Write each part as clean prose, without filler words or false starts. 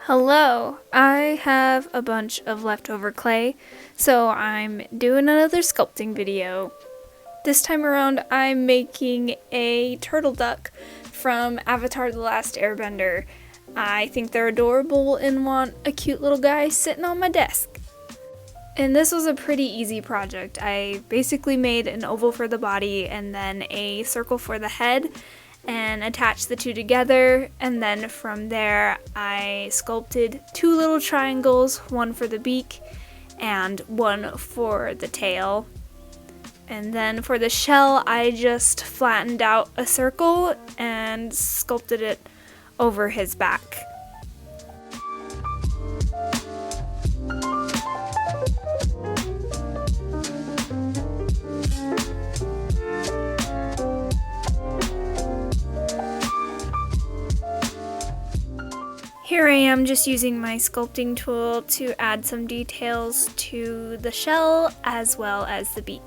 Hello, I have a bunch of leftover clay, so I'm doing another sculpting video. This time around I'm making a turtle duck from Avatar: The Last Airbender. I think they're adorable and want a cute little guy sitting on my desk. And this was a pretty easy project. I basically made an oval for the body and then a circle for the head, and attached the two together, and then from there I sculpted two little triangles, one for the beak and one for the tail. And then for the shell I just flattened out a circle and sculpted it over his back. Here I am just using my sculpting tool to add some details to the shell as well as the beak.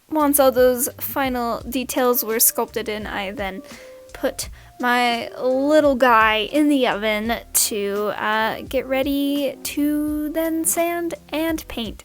Once all those final details were sculpted in, I then put my little guy in the oven to get ready to then sand and paint.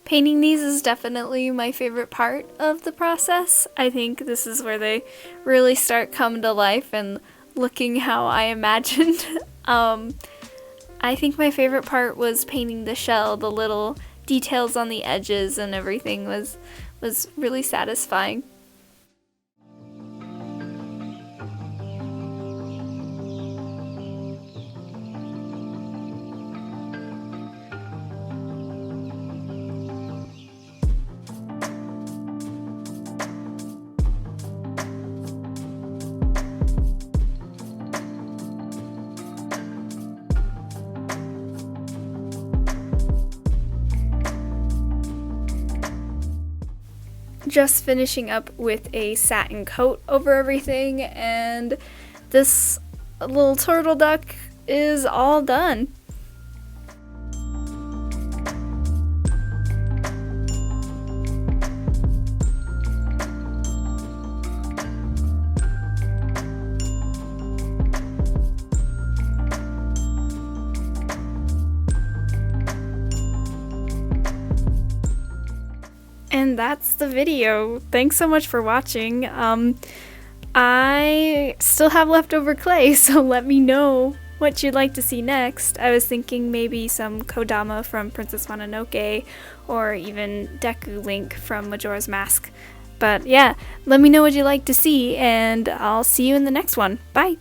Painting these is definitely my favorite part of the process. I think this is where they really start coming to life and looking how I imagined. I think my favorite part was painting the shell. The little details on the edges and everything was really satisfying. Just finishing up with a satin coat over everything, and this little turtle duck is all done. And that's the video. Thanks so much for watching. I still have leftover clay, so let me know what you'd like to see next. I was thinking maybe some Kodama from Princess Mononoke, or even Deku Link from Majora's Mask. But yeah, let me know what you'd like to see, and I'll see you in the next one. Bye!